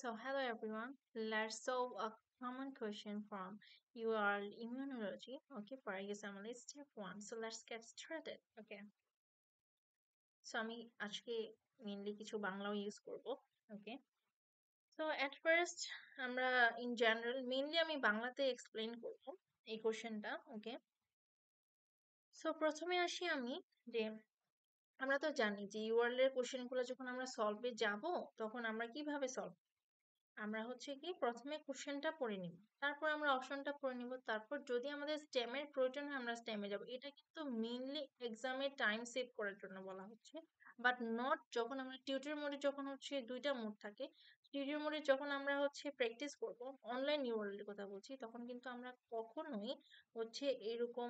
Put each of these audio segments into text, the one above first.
So, hello everyone. Let's solve a common question from your immunology. Okay, for example, it's step one. So, let's get started. Okay. So, আমি আজকে mainly কিছু বাংলাও use করব। ওকে। So, at first আমরা in general mainly আমি বাংলাতে explain করব এই কোশ্চেনটা। ওকে। সো প্রথমে আসি আমি যে আমরা তো জানি যে ইউআরএল এর কোশ্চেনগুলো যখন আমরা সলভে যাব তখন আমরা কিভাবে সলভ আমরা হচ্ছে কি প্রথমে কোশ্চেনটা পড়ে নিব তারপর আমরা অপশনটা পড়ে নিব তারপর যদি আমাদের স্টেমের প্রয়োজন হয় আমরা স্টেমে যাব এটা কিন্তু মেইনলি এক্সামে টাইম সেভ করার জন্য বলা হচ্ছে বাট নট যখন আমরা টিউটর মোডে যখন হচ্ছে দুইটা মোড থাকে টিউটর মোডে যখন আমরা হচ্ছে প্র্যাকটিস করব অনলাইন ইউআরএল এর কথা বলছি তখন কিন্তু আমরা কখনোই হচ্ছে এরকম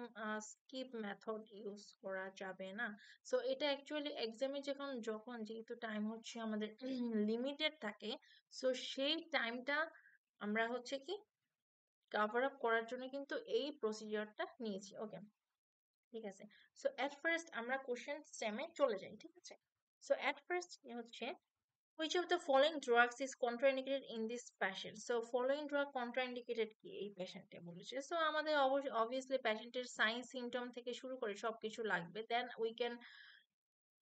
স্কিপ মেথড ইউজ করা যাবে না সো এটা অ্যাকচুয়ালি এক্সামে যখন যখন যেহেতু টাইম হচ্ছে আমাদের লিমিটেড থাকে সো সেই টাইমটা আমরা হচ্ছে কি কভার আপ করার জন্য কিন্তু এই প্রসিজিওরটা নিয়েছি ওকে ঠিক আছে সো এট ফার্স্ট আমরা কোশ্চেন স্টেমে চলে যাই ঠিক আছে সো এট ফার্স্ট হচ্ছে which of the following drugs is contraindicated in this patient so following drug contraindicated কি এই পেশেন্টে বলেছে সো আমাদের অবভিয়াসলি পেশেন্টের সাইন সিমটম থেকে শুরু করে সবকিছু লাগবে দেন উই ক্যান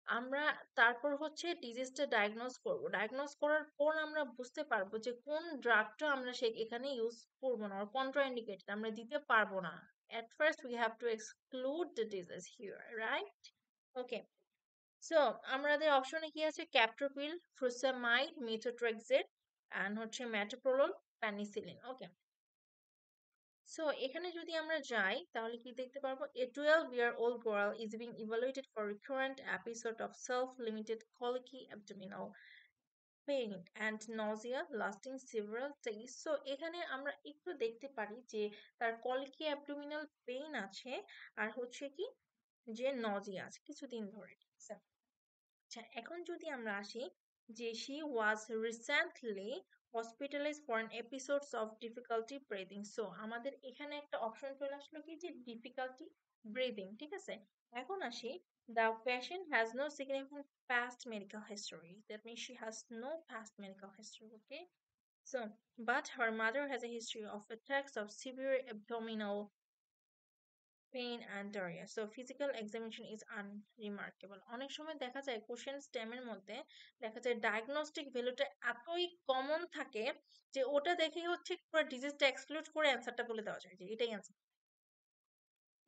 আমরা তারপর হচ্ছে ডিজিজটা ডায়াগনোজ করব ডায়াগনোজ করার পর আমরা বুঝতে পারবো যে কোন ড্রাগটা আমরা এখানে ইউজ করবো না কন্ট্রাইন্ডিকেটেড আমরা দিতে পারবো না at first we have to exclude the disease here right okay so আমাদের অপশনে কি আছে ক্যাপ্টোপ্রিল ফ্রুসামাইড মেথোট্রেক্সেট এন্ড হচ্ছে মেটোপ্রোলোল পেনিসিলিন ওকে সো এখানে যদি আমরা যাই তাহলে কি দেখতে পারবো a 12-year-old girl is being evaluated for recurrent episode of self-limited colicky abdominal pain and nausea lasting several days so এখানে আমরা একটু দেখতে পারি যে তার colicky abdominal pain আছে আর হচ্ছে কি যে nausea আছে কিছুদিন ধরে ঠিক আছে আচ্ছা এখন যদি আমরা আসি যে she was recently hospitalized for an episodes of difficulty breathing so আমাদের এখানে একটা অপশন চলে আসলো কি যে difficulty breathing ঠিক আছে এখন আসি the patient has no significant past medical history that means she has no past medical history okay so but her mother has a history of attacks of severe abdominal pain and diarrhoea so physical examination is unremarkable অনেক সময় দেখা যায় question স্টেমের মধ্যে দেখা যায় diagnostic ভ্যালুটা এতই common থাকে যে ওটা দেখেই হচ্ছে পুরো ডিজিজটা এক্সক্লুড করে অ্যান্সারটা বলে দেওয়া যায় যে এটাই answer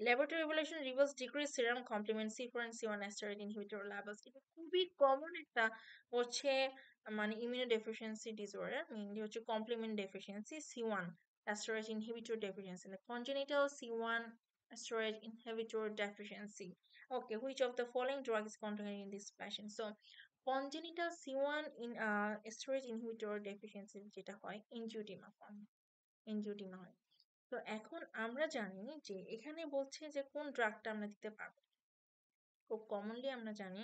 laboratory evaluation reveals decrease serum complement C4 and C1 asteroid inhibitor levels এটা খুবই কমন একটা হচ্ছে মানে ইমিউনোডেফিসিয়েন্সি ডিসঅর্ডার মেইনলি হচ্ছে complement deficiency C1 asteroid inhibitor deficiency congenital C1 asteroid inhibitor deficiency okay which of the following drug is contained in this patient so congenital C1 in asteroid inhibitor deficiency যেটা হয় angioedema form angioedema হয় তো এখন আমরা জানি যে এখানে বলছে যে কোন ড্রাগটা আমরা দিতে পারবো খুব কমনলি আমরা জানি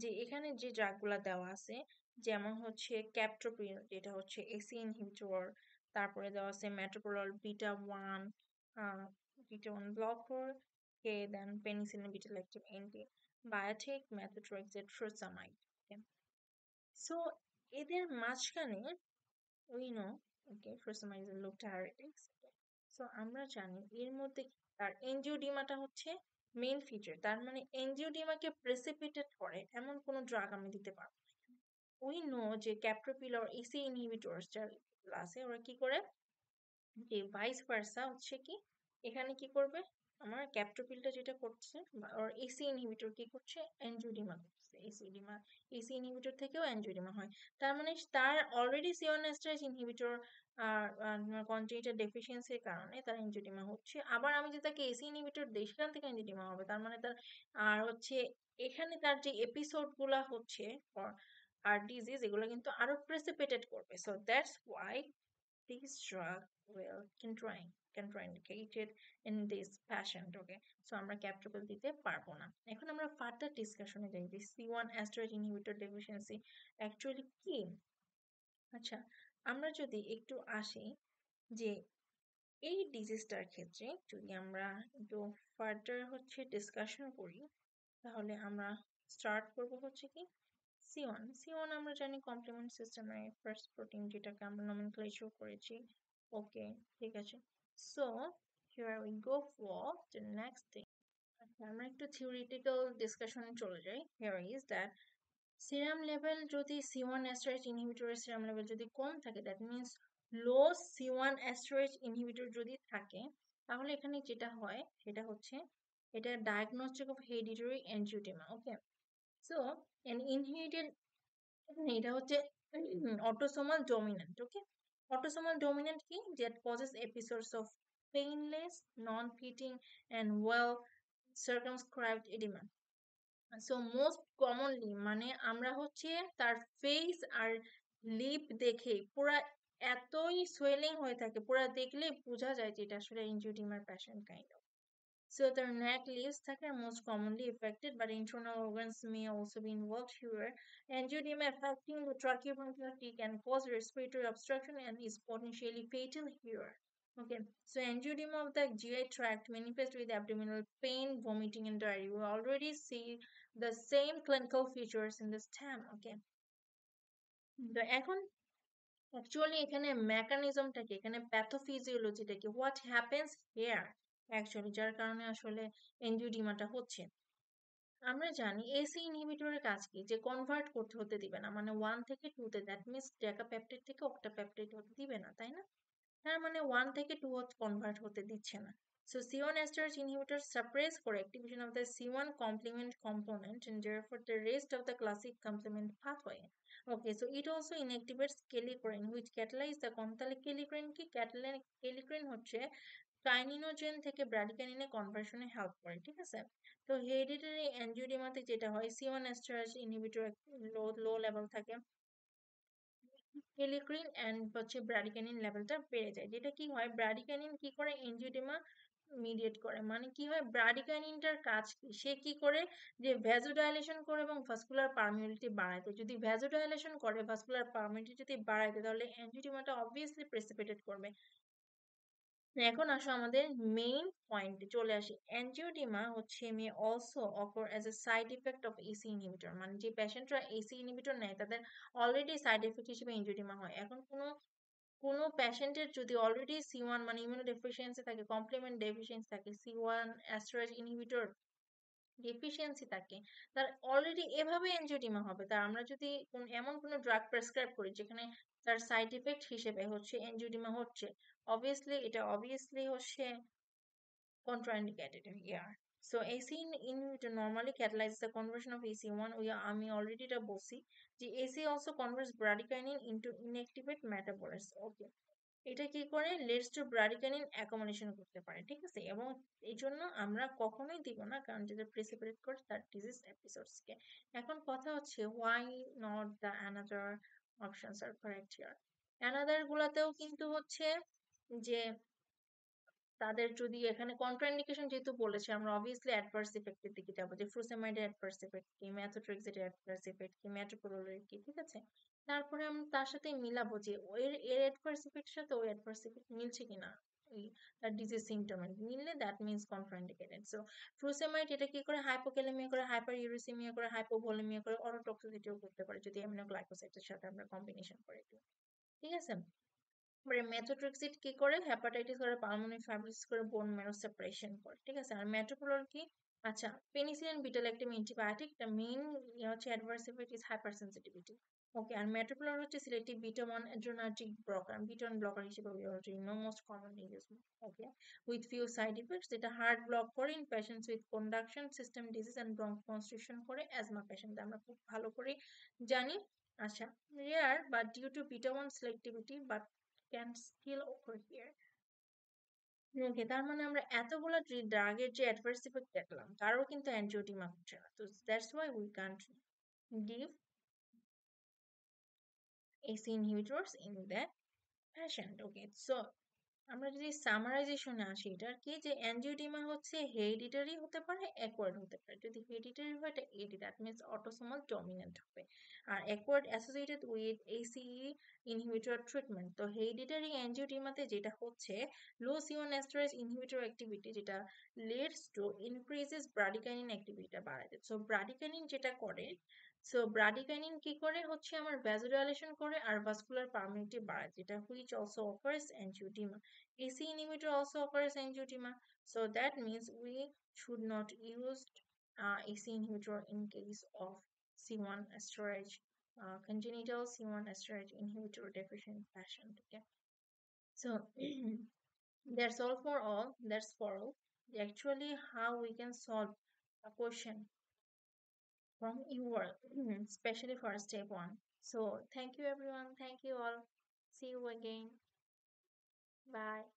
যে এখানে যে ড্রাগগুলা দেওয়া আছে যেমন হচ্ছে ক্যাপটোপ্রিল যেটা হচ্ছে এসি ইনহিবিটর তারপরে দেওয়া আছে মেটোপ্রোলল বিটা 1 বিটা 1 ব্লকর কে then penicillin beta lactam antibiotic methotrexate frusemide so এদের মাঝখানে we know okay frusemide is loop diuretics so আমরা জানি এর মধ্যে তার এনজিওডিমাটা হচ্ছে মেইন ফিচার তার মানে এনজিওডিমাকে প্রেসিপিটেট করে এমন কোনো ড্রাগ আমি দিতে পারবো উই নো যে ক্যাপ্টোপ্রিল আর এসি ইনহিবিটরস যারা আছে ওরা কি করে যে ভাইস ভার্সা হচ্ছে কি এখানে কি করবে আমার ক্যাপ্টোপ্রিলটা যেটা করছে আর এসি ইনহিবিটর কি করছে এনজিওডিমা করছে এসি ইনহিবিটর থেকেও এনজিওডিমা হয় তার মানে তার অলরেডি সিওনেস্টাইজ ইনহিবিটর আর কনজেনিটাল ডেফিসিয়েন্সির কারণে তার এনজিওডিমা হচ্ছে আবার আমি যদি তাকে এসি ইনহিবিটর দিই সেখান থেকে এনজিওডিমা হবে তার মানে তার আর হচ্ছে এখানে তার যে এপিসোড গুলা হচ্ছে আর ডিজিজ এগুলো কিন্তু আরো প্রেসিপিটেট করবে so that's why this drug will contraindicated in this patient okay so আমরা ক্যাপ্টোপ্রিল দিতে পারবো না এখন আমরা ফার্দার ডিসকাশনে যাই যে C1 asteroid inhibitor deficiency actually কি আচ্ছা আমরা যদি একটু আসি যে এই ডিজিজটার ক্ষেত্রে যদি আমরা একটু ফার্দার হচ্ছে ডিসকাশন করি তাহলে আমরা স্টার্ট করব হচ্ছে কি C1 আমরা জানি কমপ্লিমেন্ট সিস্টেমের ফার্স্ট প্রোটিন, যেটাকে আমরা নমেনক্লেচার করেছি। ওকে, ঠিক আছে। So here we go for the next thing. আমরা একটু থিওরিটিক্যাল ডিসকাশনে চলে যাই। Here is that serum level যদি C1 অ্যাস্টারেজ ইনহিবিটরের সিরাম লেভেল যদি কম থাকে, that means low C1 esterase inhibitor যদি থাকে, তাহলে এখানে যেটা হয় সেটা হচ্ছে এটা diagnostic of hereditary angioedema. Okay, so an inherited, এটা হচ্ছে autosomal dominant. Okay, autosomal dominant কি, that causes episodes of painless non-fitting and well circumscribed edema. So most commonly মানে আমরা হচ্ছে তার ফেস আর লিপ দেখে পুরা এতই সোয়েলিং হয়ে থাকে, পুরা দেখলেই বোঝা যায় যে এটা আসলে ইনজিওডিমার patient kind of. So the neck leaves are most commonly affected, but internal organs may also be involved here. Angioedema affecting the tracheobronchial can cause respiratory obstruction and is potentially fatal here. Okay, so angioedema of the GI tract manifests with abdominal pain, vomiting, and diarrhea. We already see the same clinical features in the stem. Okay, তো এখন actually এখানে মেকানিজমটা কি, এখানে প্যাথোফিজিওলজিটা কি, what happens hair actually, যার কারণে আসলে এনজিওডিমাটা হচ্ছে। আমরা জানি এসি ইনহিবিটরের কাজ কি, যে কনভার্ট করতে হতে দিবে না, মানে 1 থেকে 2 তে, দ্যাট মিনস ডেকাপেপটাইড থেকে অক্টাপেপটাইড হতে দিবে না, তাই না? তার মানে 1 থেকে 2 কনভার্ট হতে দিচ্ছে না। So C1 esterase inhibitors suppress for activation of the C1 complement component and therefore the rest of the classic complement pathway. Okay, so it also inactivates kallikrein which catalyze the তাহলে kallikrein কি, kallikrein হচ্ছে কাইনিনোজেন থেকে ব্র্যাডিকানিনে কনভার্সনে help করে, ঠিক আছে? তো hereditary অ্যাঞ্জিওডিমাতে যেটা হয়, C1 esterase inhibitor low level থাকে, কেলিক্রিন এন্ড হচ্ছে ব্র্যাডিকানিন লেভেলটা বেড়ে যায়, যেটা কি হয়, ব্র্যাডিকানিন কি করে, এনজিওডিমা মিডিয়েট করে। মানে কি হয়, ব্র্যাডিকানিনটার কাজ কি, সে কি করে, যে ভ্যাসোডাইলেশন করে এবং ভাস্কুলার পারমিয়াবিলিটি বাড়ায়। তো যদি ভ্যাসোডাইলেশন করে, ভাস্কুলার পারমিয়াবিলিটি যদি বাড়ায়, তাহলে এনজিওডিমাটা অবভিয়াসলি প্রেসিপিটেট করবে। এখন আসো আমাদের মেইন পয়েন্টে চলে আসি। এনজিওডিমা হচ্ছে may also offer as a side effect of AC inhibitor, মানে যে পেশেন্টরা এসি ইনহিবিটর নেয় তাদের অলরেডি সাইড এফেক্ট হিসেবে এনজিওডিমা হয়। এখন কোনো পেশেন্টের যদি অলরেডি C1 মানে ইমিউনো ডেফিসিয়েন্সি থাকে, কমপ্লিমেন্ট ডেফিসিয়েন্সি থাকে, C1 অ্যাস্টারেজ ইনহিবিটর ডেফিসিয়েন্সি থাকে, তার অলরেডি এভাবে এনজিওডিমা হবে। তা আমরা যদি এমন কোনো ড্রাগ প্রেসক্রাইব করি যেখানে তার সাইড ইফেক্ট হিসেবে হচ্ছে এনজিওডিমা হচ্ছে, অবভিয়াসলি হচ্ছে contraindicated here. So AC inhibitor normally catalyzes the conversion of AC1. আমি already এটা বলছি যে AC also converts bradykinin into inactivate metabolites. Okay, এটা কি করে, leads to bradykinin accumulation করতে পারে, ঠিক আছে? এবং এই জন্য আমরা কখনোই দিব না, কারণ যেটা precipitate করে তার disease episodes কে। এখন কথা হচ্ছে why not the another options are correct here. another গুলাতেও কিন্তু হচ্ছে যে তাদের যদি এখানে কন্ট্রাইন্ডিকেশন যেহেতু বলেছে, আমরা অবভিয়াসলি অ্যাডভার্স ইফেক্টের দিকে যাবো, যে ফ্রুসেমাইডের অ্যাডভার্স ইফেক্ট কি, ম্যাথোট্রেক্সের অ্যাডভার্স ইফেক্ট কি, ম্যাটোপ্রোলোলের কি, ঠিক আছে? তারপরে আমরা তার সাথে মিলাবো যে এর অ্যাডভার্স ইফেক্টের সাথে ওই অ্যাডভার্স ইফেক্ট মিলছে কিনা, ওই তার ডিজিজ সিমটমের মিললে that means contraindicated. So frusemide এটা কি করে, হাইপোক্যালেমিয়া করে, হাইপার ইউরেসিমিয়া করে, হাইপোভোলেমিয়া করে, অটোটক্সিসিটিও করতে পারে যদি অ্যামিনোগ্লাইকোসাইডের সাথে আমরা কম্বিনেশন করে দিই, ঠিক আছে? মেথোট্রেক্সিট কি করে, হেপাটাইটিস করে, পালমোনারি ফাইব্রোসিস করে, বোন ম্যারো সেপারেশন করে, ঠিক আছে? আর মেটোপ্রোলোল কি, আচ্ছা penicillin beta lactam antibiotic, the main হচ্ছে adverse effect is hyper sensitivity. Okay, আর মেটোপ্রোলোল হচ্ছে selective beta 1 adrenergic blocker, beta 1 blocker হিসেবে we already know most commonly use. Okay, with few side effects, যেটা heart block করে in patients with conduction system disease and bronchoconstriction করে asthma patient, আমরা খুব ভালো করে জানি। আচ্ছা, rare but due to beta 1 selectivity but can still occur here. ওকে, তার মানে আমরা এতগুলো ড্রাগের যে অ্যাডভার্স ইফেক্ট দেখলাম, কারোর কিন্তু অ্যানজিওডিমা হচ্ছে না। তো that's why we can't give AC inhibitors in that patient. Okay, so আমরা যদি সামারাইজেশনে আসি, এটার কি, যে অ্যানজিওডিমা হচ্ছে হেরিডিটারি হতে পারে, অ্যাকোয়ার্ড হতে পারে। যদি হেরিডিটারি হয় এটা AD, that means autosomal dominant হবে। আর acquired associated with ACE inhibitor treatment. তো হেরিডিটারি অ্যানজিওডিমাতে যেটা হচ্ছে, low C1 esterase inhibitor activity যেটা লিডস টু ইনক্রিজেস ব্রাডিকাইনিন অ্যাক্টিভিটিটা বাড়ায় দেয়। সো ব্রাডিকাইনিন যেটা করে, সো ব্রাডিকাইনিন কি করে হচ্ছে আমার vasodilation করে আর vascular permeability বাড়ায় যেটা which also occurs angioedema. AC inhibitor also occurs angioedema. So that means we should not use AC inhibitor in case of C1 storage congenital C1 storage inhibitor deficient patient. Okay. So that's all for all. That's for all. Actually, how we can solve a question from your especially for step one. So thank you everyone. Thank you all. See you again. Bye.